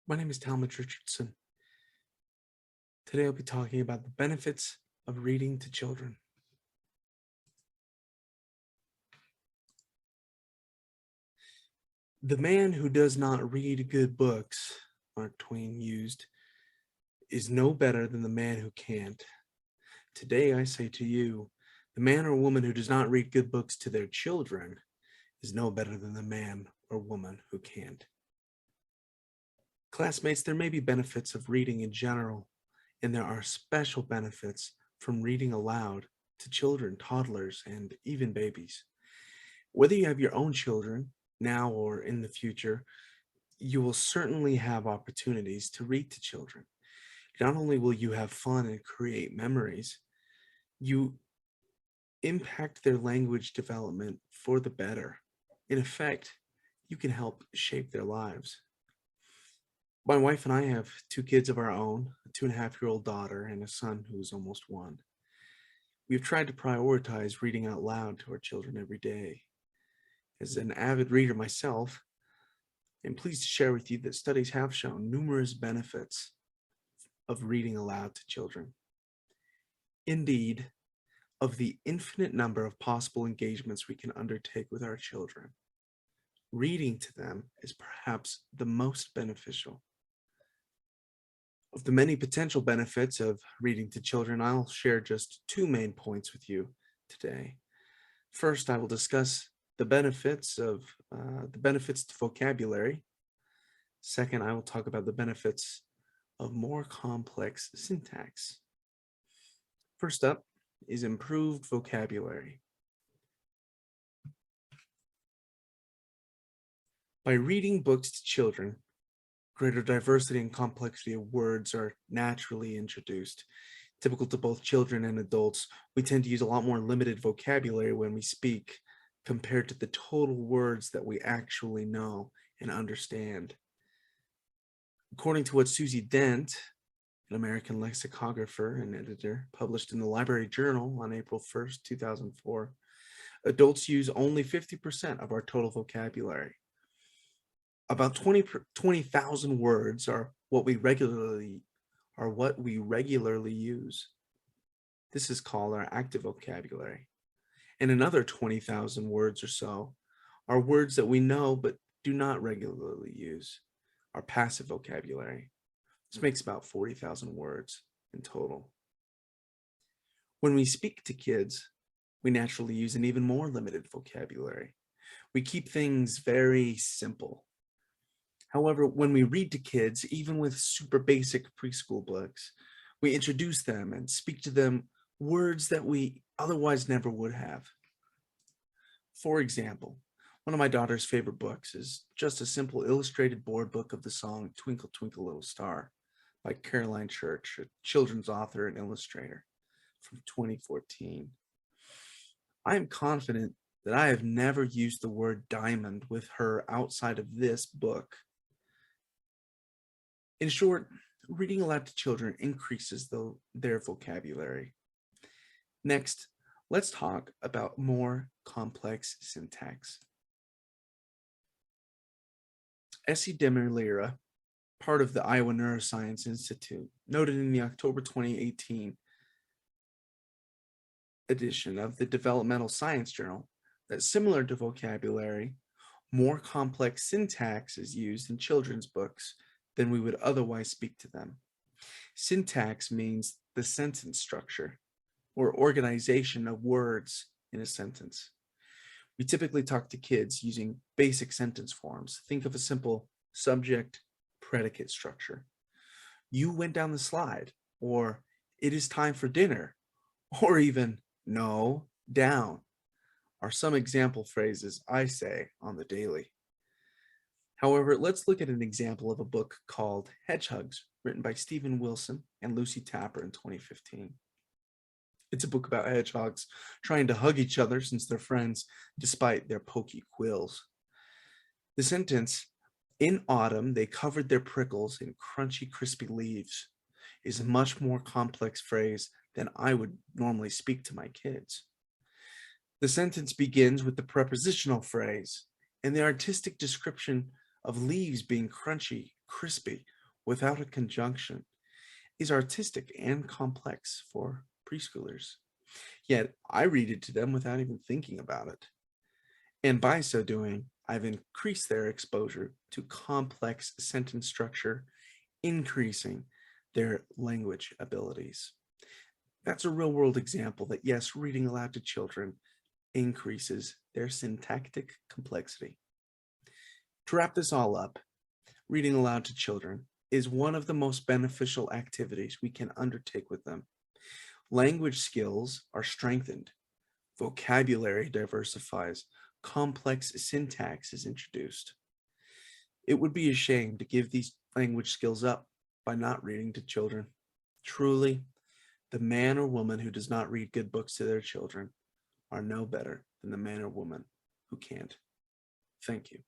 My name is Talmage Richardson. Today I'll be talking about the benefits of reading to children. The man who does not read good books, Mark Twain used, is no better than the man who can't. Today I say to you, the man or woman who does not read good books to their children is no better than the man or woman who can't. Classmates, there may be benefits of reading in general, and there are special benefits from reading aloud to children, toddlers, and even babies. Whether you have your own children, now or in the future, you will certainly have opportunities to read to children. Not only will you have fun and create memories, you impact their language development for the better. In effect, you can help shape their lives. My wife and I have two kids of our own, a 2.5-year-old daughter and a son who's almost 1. We've tried to prioritize reading out loud to our children every day. As an avid reader myself, I'm pleased to share with you that studies have shown numerous benefits of reading aloud to children. Indeed, of the infinite number of possible engagements we can undertake with our children, reading to them is perhaps the most beneficial. Of the many potential benefits of reading to children, I'll share just 2 main points with you today. First, I will discuss the benefits to vocabulary. Second, I will talk about the benefits of more complex syntax. First up is improved vocabulary. By reading books to children, greater diversity and complexity of words are naturally introduced. Typical to both children and adults, we tend to use a lot more limited vocabulary when we speak compared to the total words that we actually know and understand. According to what Susie Dent, an American lexicographer and editor, published in the Library Journal on April 1st, 2004, adults use only 50% of our total vocabulary. About 20,000 words are what we regularly use. This is called our active vocabulary. And another 20,000 words or so are words that we know but do not regularly use, our passive vocabulary. This makes about 40,000 words in total. When we speak to kids, we naturally use an even more limited vocabulary. We keep things very simple. However, when we read to kids, even with super basic preschool books, we introduce them and speak to them words that we otherwise never would have. For example, one of my daughter's favorite books is just a simple illustrated board book of the song Twinkle, Twinkle, Little Star by Caroline Church, a children's author and illustrator from 2014. I am confident that I have never used the word diamond with her outside of this book. In short, reading aloud to children increases their vocabulary. Next, let's talk about more complex syntax. Essie Demirlira, part of the Iowa Neuroscience Institute, noted in the October 2018 edition of the Developmental Science Journal that similar to vocabulary, more complex syntax is used in children's books than we would otherwise speak to them. Syntax means the sentence structure or organization of words in a sentence. We typically talk to kids using basic sentence forms. Think of a simple subject predicate structure. You went down the slide, or it is time for dinner, or even no, down are some example phrases I say on the daily. However, let's look at an example of a book called Hedgehogs, written by Stephen Wilson and Lucy Tapper in 2015. It's a book about hedgehogs trying to hug each other since they're friends, despite their pokey quills. The sentence, "In autumn, they covered their prickles in crunchy, crispy leaves," is a much more complex phrase than I would normally speak to my kids. The sentence begins with the prepositional phrase, and the artistic description of leaves being crunchy, crispy, without a conjunction is artistic and complex for preschoolers. Yet I read it to them without even thinking about it. And by so doing, I've increased their exposure to complex sentence structure, increasing their language abilities. That's a real world example that, yes, reading aloud to children increases their syntactic complexity. To wrap this all up, reading aloud to children is one of the most beneficial activities we can undertake with them. Language skills are strengthened, vocabulary diversifies, complex syntax is introduced. It would be a shame to give these language skills up by not reading to children. Truly, the man or woman who does not read good books to their children are no better than the man or woman who can't. Thank you.